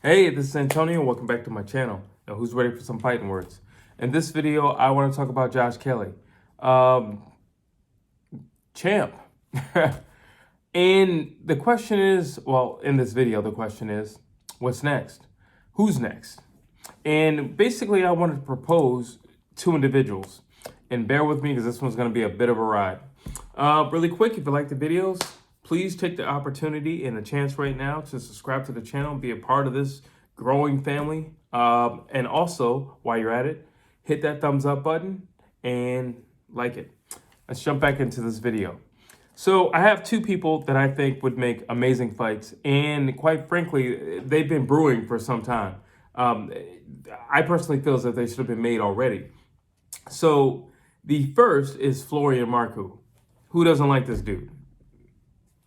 Hey, this is Antonio. Welcome back to my channel. Now, who's ready for some fighting words? In this video, I want to talk about Josh Kelly. Champ. And the question is, well, in this video, the question is, what's next? Who's next? And basically, I wanted to propose two individuals. And bear with me because this one's going to be a bit of a ride. Really quick, if you like the videos, please take the opportunity and the chance right now to subscribe to the channel and be a part of this growing family. And also, while you're at it, hit that thumbs up button and like it. Let's jump back into this video. So I have two people that I think would make amazing fights. And quite frankly, they've been brewing for some time. I personally feel as if they should have been made already. So the first is Florian Marku. Who doesn't like this dude?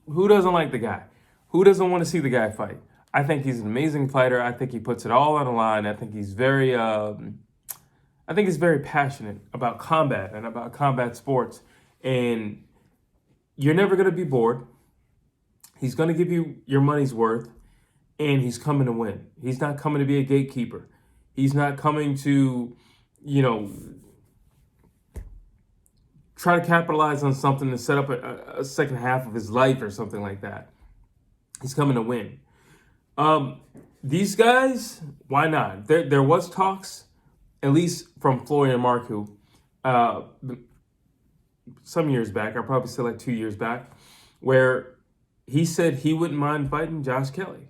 Who doesn't like the guy? Who doesn't want to see the guy fight? I think he's an amazing fighter. I think he puts it all on the line. I think he's very passionate about combat and about combat sports. And you're never going to be bored. He's going to give you your money's worth, and he's coming to win. He's not coming to be a gatekeeper. He's not coming to, try to capitalize on something to set up a second half of his life or something like that. He's coming to win. These guys, why not? There was talks, at least from Florian Marku, some years back, I'll probably say like 2 years back, where he said he wouldn't mind fighting Josh Kelly.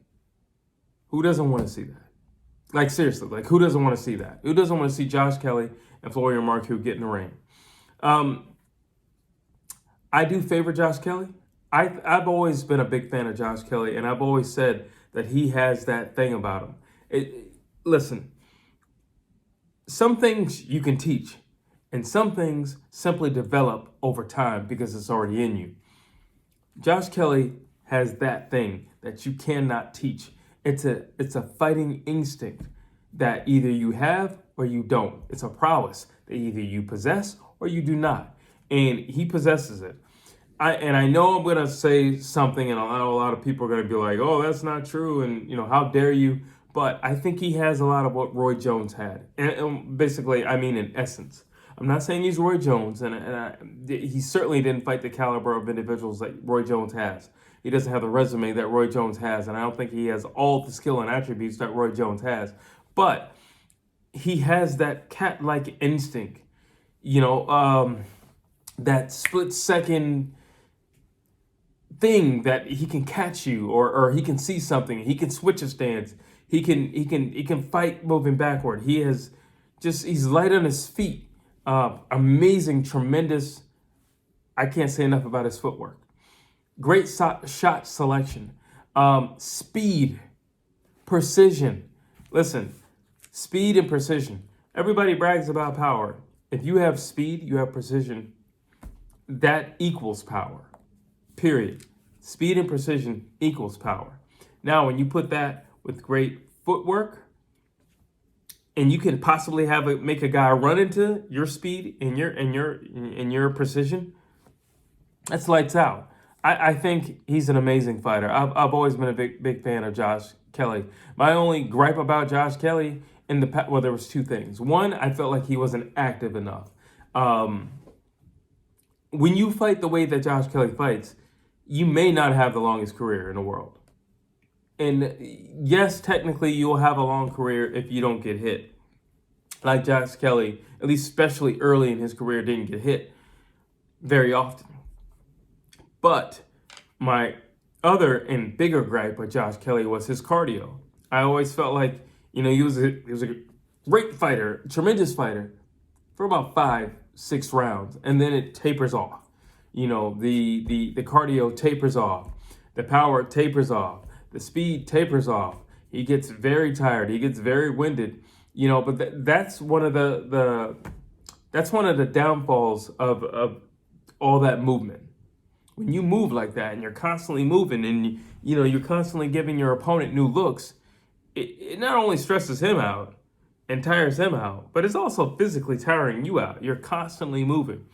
Who doesn't want to see that? Like seriously, like who doesn't want to see that? Who doesn't want to see Josh Kelly and Florian Marku get in the ring? I do favor Josh Kelly. I've always been a big fan of Josh Kelly, and I've always said that he has that thing about him. Listen, some things you can teach, and some things simply develop over time because it's already in you. Josh Kelly has that thing that you cannot teach. It's a fighting instinct that either you have or you don't. It's a prowess that either you possess or you do not. And he possesses it. I know I'm going to say something, and I know a lot of people are going to be like, oh, that's not true, and, how dare you? But I think he has a lot of what Roy Jones had. And basically, I mean in essence. I'm not saying he's Roy Jones, and he certainly didn't fight the caliber of individuals that Roy Jones has. He doesn't have the resume that Roy Jones has, and I don't think he has all the skill and attributes that Roy Jones has. But he has that cat-like instinct, that split-second thing that he can catch you, or he can see something. He can switch a stance. He can fight moving backward. He's light on his feet. Amazing, tremendous. I can't say enough about his footwork. Great shot selection. Speed, precision. Listen, speed and precision. Everybody brags about power. If you have speed, you have precision. That equals power. Period. Speed and precision equals power. Now, when you put that with great footwork, and you can possibly make a guy run into your speed and your precision, that's lights out. I think he's an amazing fighter. I've always been a big fan of Josh Kelly. My only gripe about Josh Kelly there was two things. One, I felt like he wasn't active enough. When you fight the way that Josh Kelly fights, you may not have the longest career in the world. And yes, technically you'll have a long career if you don't get hit. Like Josh Kelly, at least especially early in his career, didn't get hit very often. But my other and bigger gripe with Josh Kelly was his cardio. I always felt like, he was a great fighter, tremendous fighter for about 5-6 rounds, and then it tapers off. The cardio tapers off, the power tapers off, the speed tapers off. He gets very tired. He gets very winded. But that's one of the downfalls of all that movement. When you move like that and you're constantly moving and you're constantly giving your opponent new looks, it not only stresses him out and tires him out, but it's also physically tiring you out. You're constantly moving.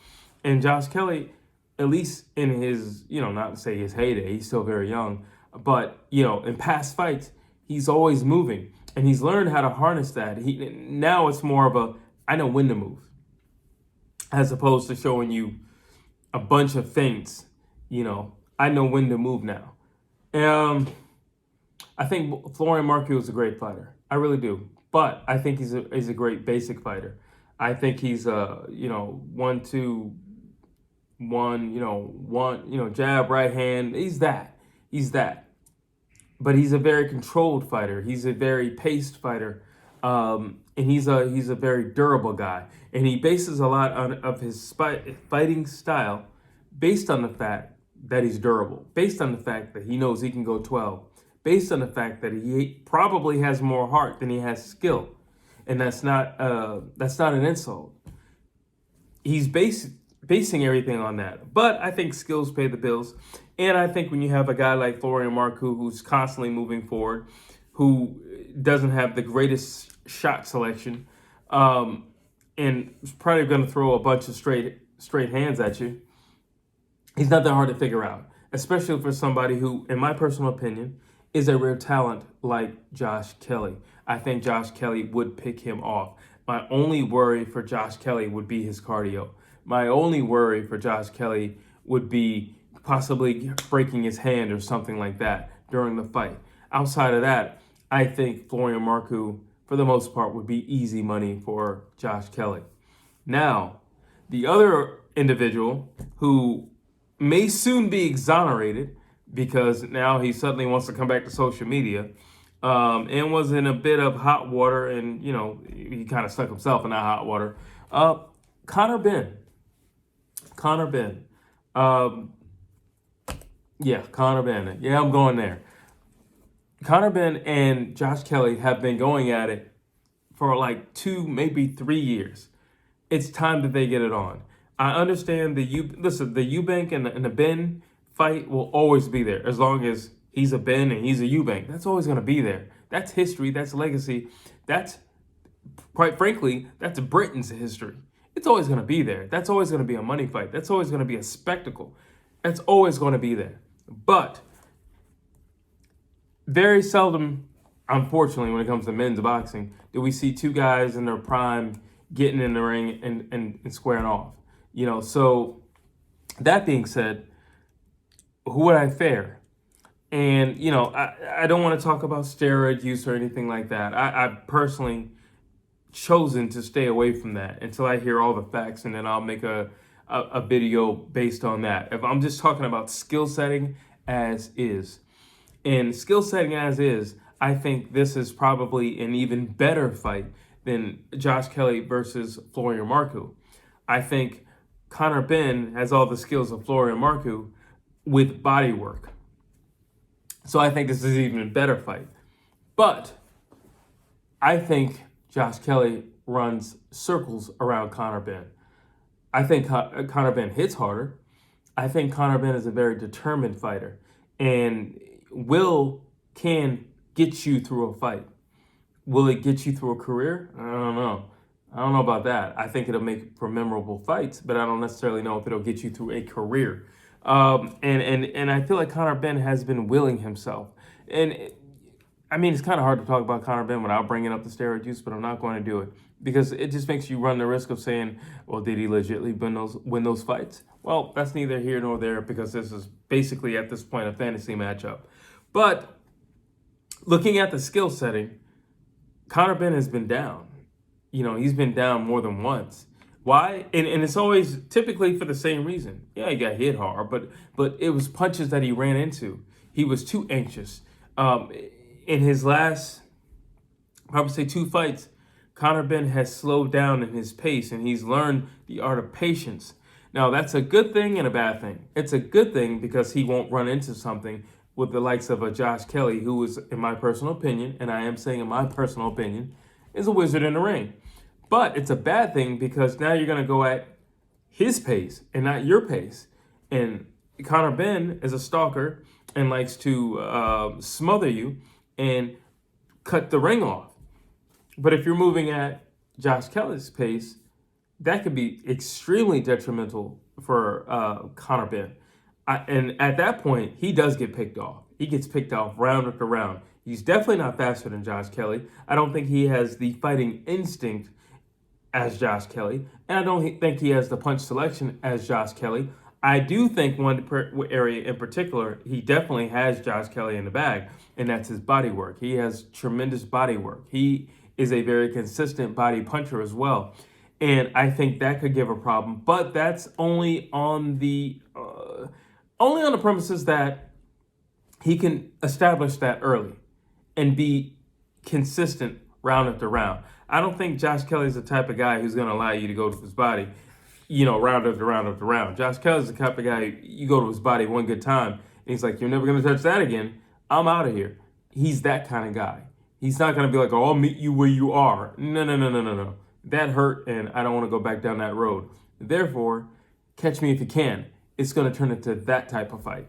And Josh Kelly, at least in his, not to say his heyday, he's still very young, but, in past fights, He's always moving, and he's learned how to harness that. Now it's more of a, I know when to move, as opposed to showing you a bunch of feints. I know when to move now. I think Florian Marku is a great fighter. I really do. But I think he's a great basic fighter. I think he's a 1-2-1, jab, right hand. He's that. But he's a very controlled fighter. He's a very paced fighter. And he's a very durable guy. And he bases a lot of his fighting style based on the fact that he's durable, based on the fact that he knows he can go 12, based on the fact that he probably has more heart than he has skill. And that's not an insult. He's basing everything on that. But I think skills pay the bills. And I think when you have a guy like Florian Marku, who's constantly moving forward, who doesn't have the greatest shot selection, and is probably going to throw a bunch of straight hands at you, he's not that hard to figure out, especially for somebody who, in my personal opinion, is a rare talent like Josh Kelly. I think Josh Kelly would pick him off. My only worry for Josh Kelly would be his cardio. My only worry for Josh Kelly would be possibly breaking his hand or something like that during the fight. Outside of that, I think Florian Marku, for the most part, would be easy money for Josh Kelly. Now, the other individual who may soon be exonerated because now he suddenly wants to come back to social media, and was in a bit of hot water, and he kind of stuck himself in that hot water. Conor Benn. Conor Benn. Conor Benn. Yeah, I'm going there. Conor Benn and Josh Kelly have been going at it for like 2, maybe 3 years. It's time that they get it on. I understand the Eubank and the Benn fight will always be there as long as he's a Benn and he's a Eubank. That's always going to be there. That's history. That's legacy. That's, quite frankly, that's Britain's history. It's always going to be there. That's always going to be a money fight. That's always going to be a spectacle. That's always going to be there. But very seldom, unfortunately, when it comes to men's boxing, do we see two guys in their prime getting in the ring and squaring off. So that being said, who would I fare? And, I don't want to talk about steroid use or anything like that. I've personally chosen to stay away from that until I hear all the facts, and then I'll make a video based on that. If I'm just talking about skill setting as is. And skill setting as is, I think this is probably an even better fight than Josh Kelly versus Florian Marku. I think Conor Benn has all the skills of Florian Marku with body work. So I think this is an even better fight. But I think Josh Kelly runs circles around Conor Benn. I think Conor Benn hits harder. I think Conor Benn is a very determined fighter and can get you through a fight. Will it get you through a career? I don't know. I don't know about that. I think it'll make for memorable fights, but I don't necessarily know if it'll get you through a career. And I feel like Conor Benn has been willing himself. And it's kind of hard to talk about Conor Benn without bringing up the steroid use, but I'm not going to do it because it just makes you run the risk of saying, well, did he legitimately win those fights? Well, that's neither here nor there because this is basically at this point a fantasy matchup. But looking at the skill setting, Conor Benn has been down. He's been down more than once. Why? And it's always typically for the same reason. Yeah, he got hit hard, but it was punches that he ran into. He was too anxious. In his last, I would say 2 fights, Conor Benn has slowed down in his pace, and he's learned the art of patience. Now, that's a good thing and a bad thing. It's a good thing because he won't run into something with the likes of a Josh Kelly, who is, in my personal opinion, and I am saying in my personal opinion, is a wizard in the ring. But it's a bad thing because now you're going to go at his pace and not your pace. And Conor Benn is a stalker and likes to smother you and cut the ring off. But if you're moving at Josh Kelly's pace, that could be extremely detrimental for Conor Benn. And at that point, he does get picked off. He gets picked off round after round. He's definitely not faster than Josh Kelly. I don't think he has the fighting instinct as Josh Kelly, and I don't think he has the punch selection as Josh Kelly. I do think one area in particular, he definitely has Josh Kelly in the bag, and that's his body work. He has tremendous body work. He is a very consistent body puncher as well. And I think that could give a problem, but that's only on the premises that he can establish that early and be consistent round after round. I don't think Josh Kelly's the type of guy who's going to allow you to go to his body, round after round after round. Josh Kelly's the type of guy, you go to his body one good time, and he's like, you're never going to touch that again. I'm out of here. He's that kind of guy. He's not going to be like, oh, I'll meet you where you are. No. That hurt, and I don't want to go back down that road. Therefore, catch me if you can. It's going to turn into that type of fight.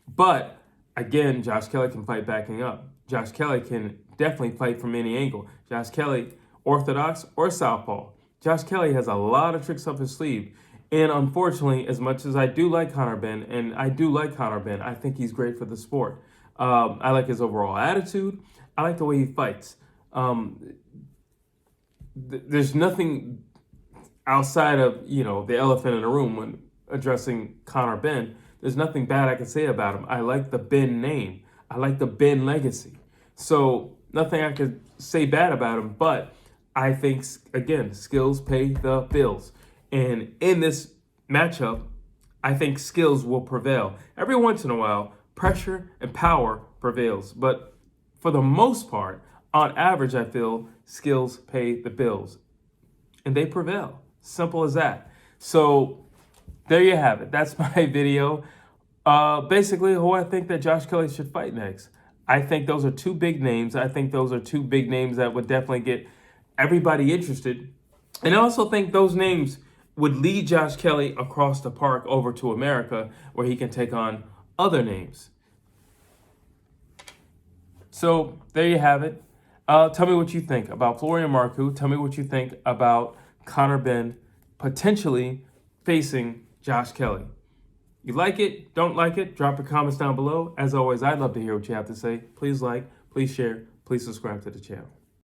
But, again, Josh Kelly can fight backing up. Josh Kelly can definitely fight from any angle. Josh Kelly, orthodox or southpaw. Josh Kelly has a lot of tricks up his sleeve. And unfortunately, as much as I do like Conor Benn, I think he's great for the sport. I like his overall attitude. I like the way he fights. There's nothing outside of, the elephant in the room when addressing Conor Benn. There's nothing bad I can say about him. I like the Benn name. I like the Benn legacy. So nothing I could say bad about him, but I think, again, skills pay the bills. And in this matchup, I think skills will prevail. Every once in a while, pressure and power prevails. But for the most part, on average, I feel skills pay the bills. And they prevail. Simple as that. So there you have it. That's my video. Basically, who I think that Josh Kelly should fight next. I think those are two big names. I think those are two big names that would definitely get everybody interested. And I also think those names would lead Josh Kelly across the park over to America, where he can take on other names. So there you have it. Tell me what you think about Florian Marku. Tell me what you think about Conor Benn potentially facing Josh Kelly. You like it? Don't like it? Drop your comments down below. As always, I'd love to hear what you have to say. Please like, please share, please subscribe to the channel.